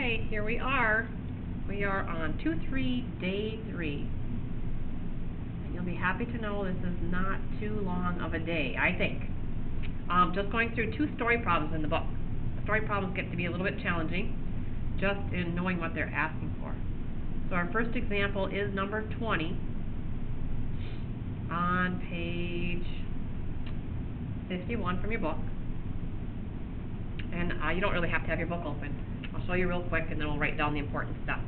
Okay, here we are. We are on 2-3, day 3. And you'll be happy to know this is not too long of a day, I think. Just going through 2 story problems in the book. The story problems get to be a little bit challenging, just in knowing what they're asking for. So our first example is number 20 on page 51 from your book. And you don't really have to have your book open. I'll show you real quick and then we'll write down the important stuff.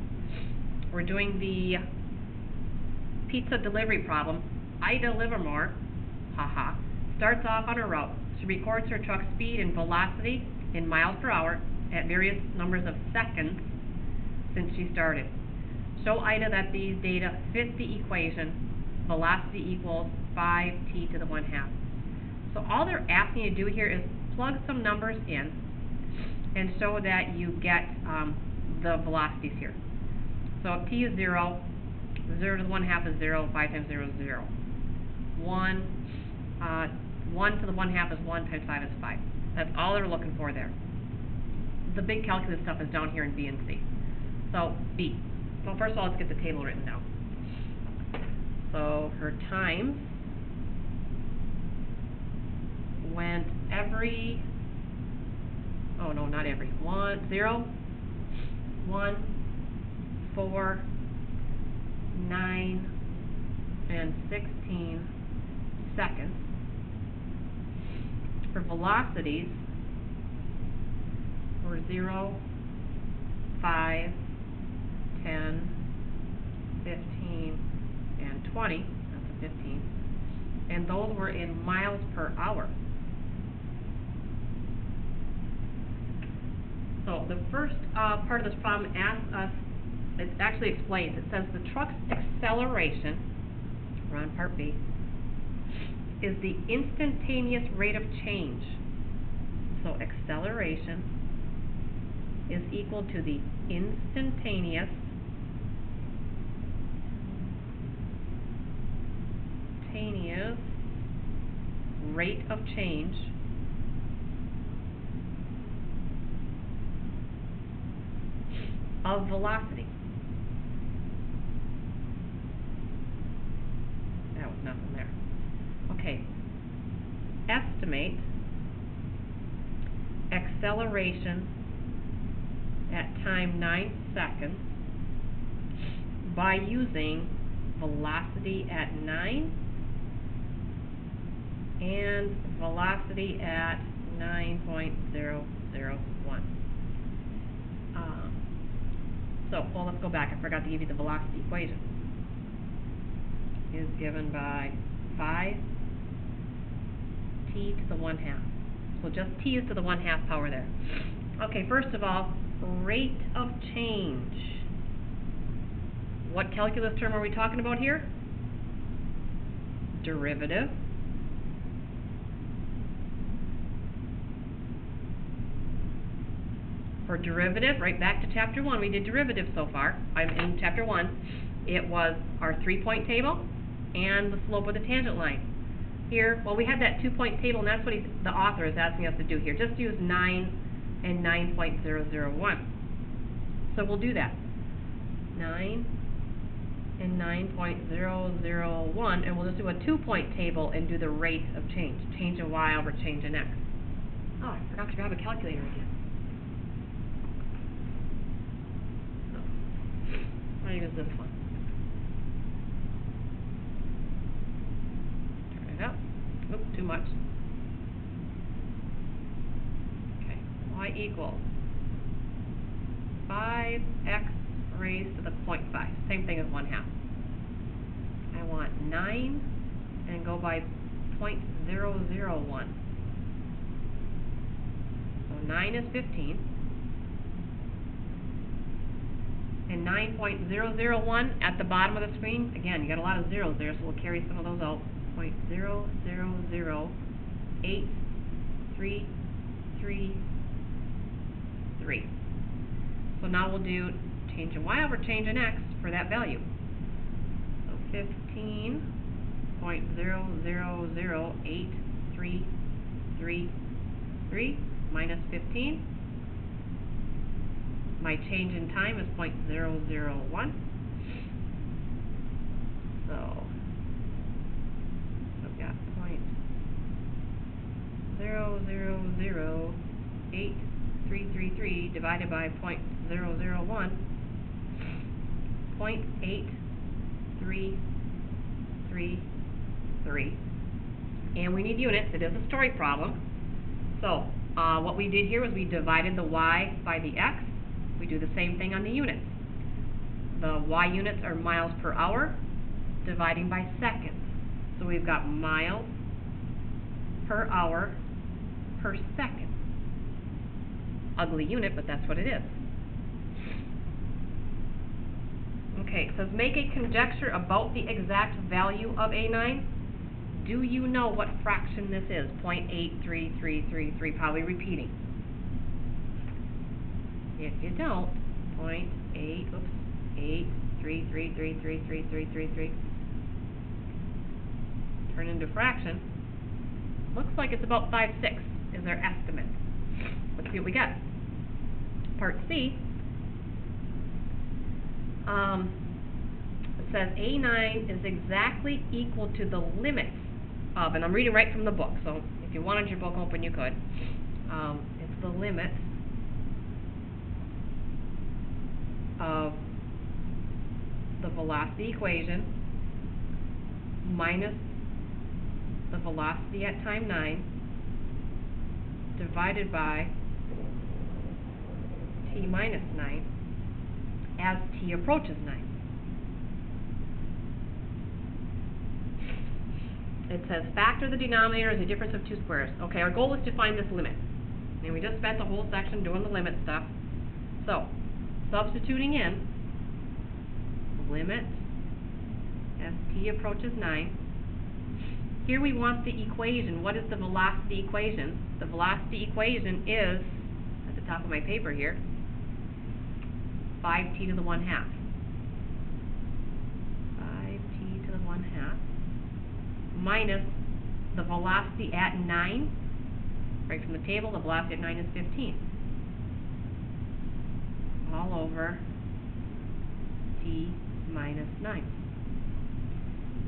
We're doing the pizza delivery problem. Ida Livermore, haha, starts off on her route. She records her truck's speed and velocity in miles per hour at various numbers of seconds since she started. Show Ida that these data fit the equation velocity equals 5t to the 1/2. So all they're asking you to do here is plug some numbers in and show that you get the velocities here. So if t is 0, 0 to the 1/2 is 0, 5 times 0 is 0. 1 to the 1/2 is 1 times 5 is 5. That's all they're looking for there. The big calculus stuff is down here in B and C. So B. Well, first of all, let's get the table written down. So her times went every, oh no, not every, 0, 1, 4, 9, and 16 seconds. For velocities were 0, 5, 10, 15, and 20, that's a 15, and those were in miles per hour. So the first part of this problem asks us, it actually explains, it says the truck's acceleration, we're on part B, is the instantaneous rate of change. So acceleration is equal to the instantaneous rate of change of velocity. That was nothing there. Okay. Estimate acceleration at time 9 seconds by using velocity at 9 and velocity at 9.001. Well, let's go back. I forgot to give you the velocity equation. Is given by 5t to the 1/2. So just t is to the 1/2 power there. Okay, first of all, rate of change. What calculus term are we talking about here? Derivative. For derivative, right back to chapter 1, we did derivative so far. I'm in chapter 1. It was our 3-point table and the slope of the tangent line. Here, well, we had that 2-point table, and that's what the author is asking us to do here. Just use 9 and 9.001. So we'll do that. 9 and 9.001, and we'll just do a 2-point table and do the rate of change. Change in y over change in x. Oh, I forgot to grab a calculator again. I'll use this one. Turn it up. Oop, too much. Okay, y equals 5x raised to the 0.5. Same thing as 1/2. I want 9 and go by 0.001. So 9 is 15. And 9.001 at the bottom of the screen, again, you got a lot of zeros there, so we'll carry some of those out. 0.008333. So now we'll do change in y over change in x for that value. So 15.008333 minus 15. My change in time is 0.001. So I've got 0.0008333 divided by 0.001, 0.8333. And we need units. It is a story problem. So what we did here was we divided the y by the x. We do the same thing on the units. The y units are miles per hour, dividing by seconds. So we've got miles per hour per second. Ugly unit, but that's what it is. Okay, it says make a conjecture about the exact value of A9. Do you know what fraction this is? 0.83333, probably repeating. If you don't, 0.833333333 turn into fraction. Looks like it's about 5/6 is their estimate. Let's see what we got. Part C. It says A9 is exactly equal to the limits of, and I'm reading right from the book, so if you wanted your book open, you could. It's the limits of the velocity equation minus the velocity at time 9 divided by t minus 9 as t approaches 9. It says factor the denominator as the difference of two squares. Okay, our goal is to find this limit. And we just spent the whole section doing the limit stuff. So, substituting in limit as t approaches 9. Here we want the equation. What is the velocity equation? The velocity equation is, at the top of my paper here, 5t to the 1/2. 5t to the 1/2 minus the velocity at 9. Right from the table, the velocity at 9 is 15. All over t minus 9.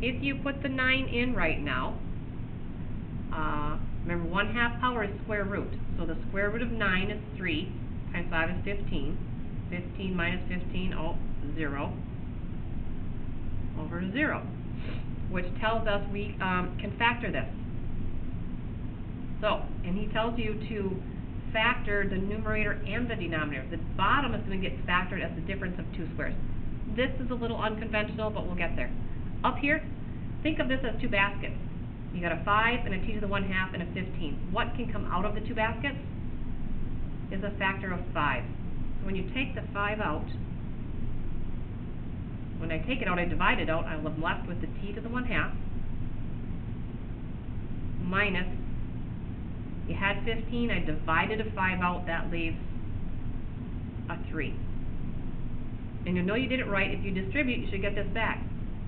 If you put the 9 in right now, remember 1/2 power is square root. So the square root of 9 is 3 times 5 is 15. 15 minus 15, 0 over 0, which tells us we can factor this. So, and he tells you to factor the numerator and the denominator. The bottom is going to get factored as the difference of two squares. This is a little unconventional, but we'll get there. Up here, think of this as two baskets. You got a 5 and a t to the 1/2 and a 15. What can come out of the two baskets is a factor of 5. So when you take the 5 out, when I take it out, I divide it out, I will have left with the t to the 1/2 minus, you had 15, I divided a 5 out, that leaves a 3. And you'll know you did it right. If you distribute, you should get this back.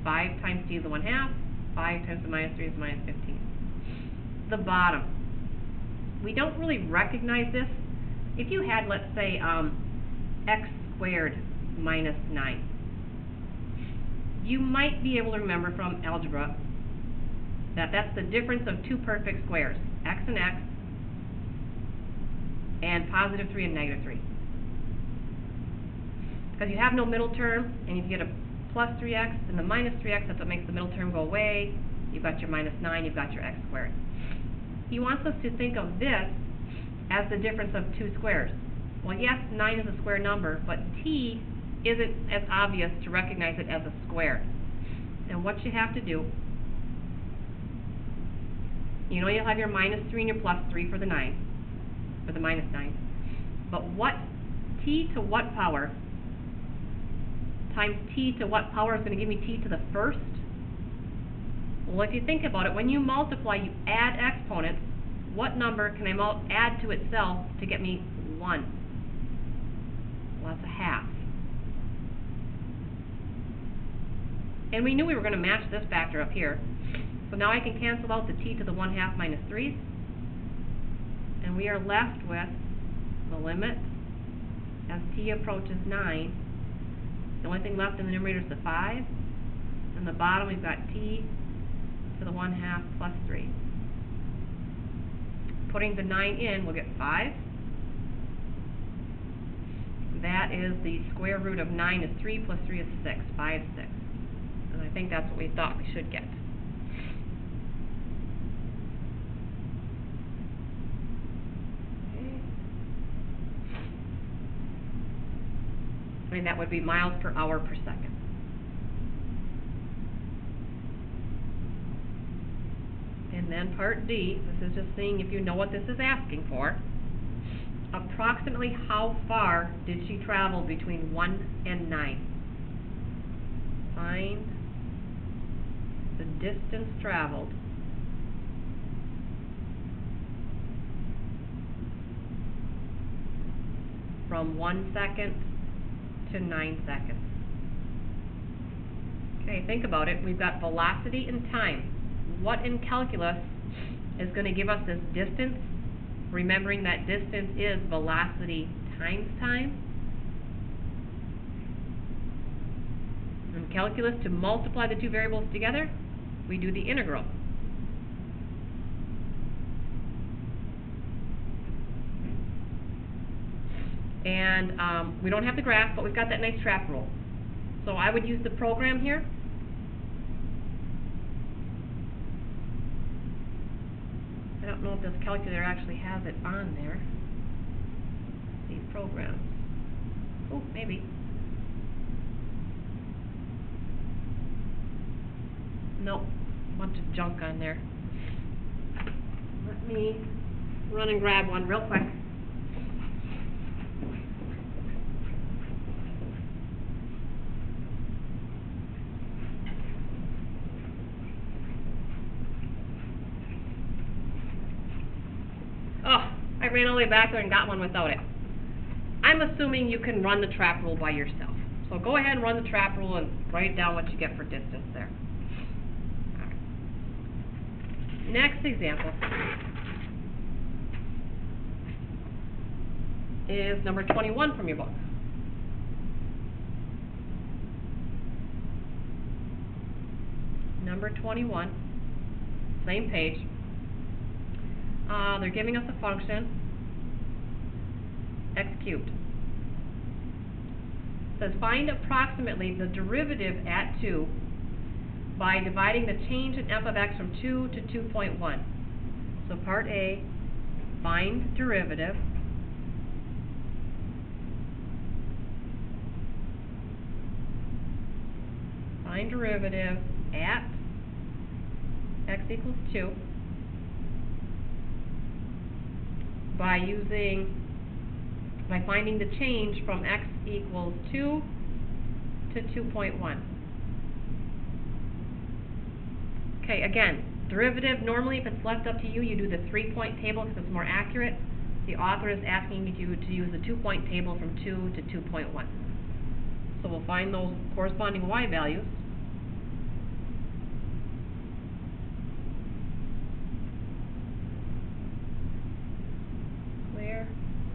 5 times t to the 1/2, 5 times the minus 3 is minus 15. The bottom. We don't really recognize this. If you had, let's say, x squared minus 9, you might be able to remember from algebra that that's the difference of two perfect squares, x and x, and positive 3 and negative 3. Because you have no middle term, and if you get a plus 3x and the minus 3x, that's what makes the middle term go away. You've got your minus 9, you've got your x squared. He wants us to think of this as the difference of two squares. Well, yes, 9 is a square number, but t isn't as obvious to recognize it as a square. And what you have to do, you know you'll have your minus 3 and your plus 3 for the 9, for the minus 9. But what t to what power times t to what power is going to give me t to the first? Well, if you think about it, when you multiply, you add exponents. What number can I add to itself to get me 1? Well, that's a half. And we knew we were going to match this factor up here. So now I can cancel out the t to the 1/2 minus 3's. And we are left with the limit as t approaches 9, the only thing left in the numerator is the 5, and the bottom we've got t to the 1/2 plus 3. Putting the 9 in, we'll get 5. That is the square root of 9 is 3 plus 3 is 6, 5, 6. And I think that's what we thought we should get. Okay. And that would be miles per hour per second. And then part D, this is just seeing if you know what this is asking for. Approximately how far did she travel between 1 and 9? Find the distance traveled from 1 second to 9 seconds. Okay, think about it. We've got velocity and time. What in calculus is going to give us this distance? Remembering that distance is velocity times time. In calculus, to multiply the two variables together, we do the integral. And we don't have the graph, but we've got that nice trap rule. So I would use the program here. I don't know if this calculator actually has it on there. These programs. Oh, maybe. Nope. Bunch of junk on there. Let me run and grab one real quick. I ran all the way back there and got one without it. I'm assuming you can run the trap rule by yourself. So go ahead and run the trap rule and write down what you get for distance there. All right. Next example is number 21 from your book. Number 21, same page. They're giving us a function, x cubed. It says find approximately the derivative at 2 by dividing the change in f of x from 2 to 2.1. So part A, find derivative. Find derivative at x equals 2. By finding the change from x equals 2 to 2.1. Okay, again, derivative, normally if it's left up to you, you do the 3-point table because it's more accurate. The author is asking you to use the 2-point table from 2 to 2.1. So we'll find those corresponding y values.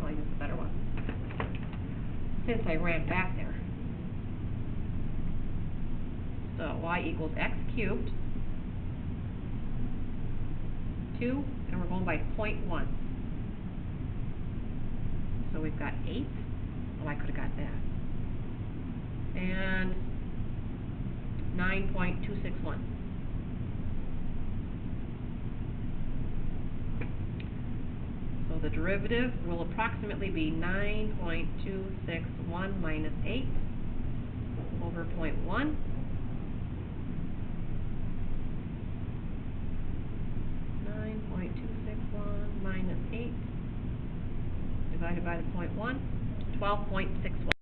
I'll use a better one, since I ran back there. So y equals x cubed, 2, and we're going by 0.1. So we've got 8. Oh, I could have got that. And 9.261. So the derivative will approximately be 9.261 minus 8 over 0.1. 9.261 minus 8 divided by the 0.1, 12.61.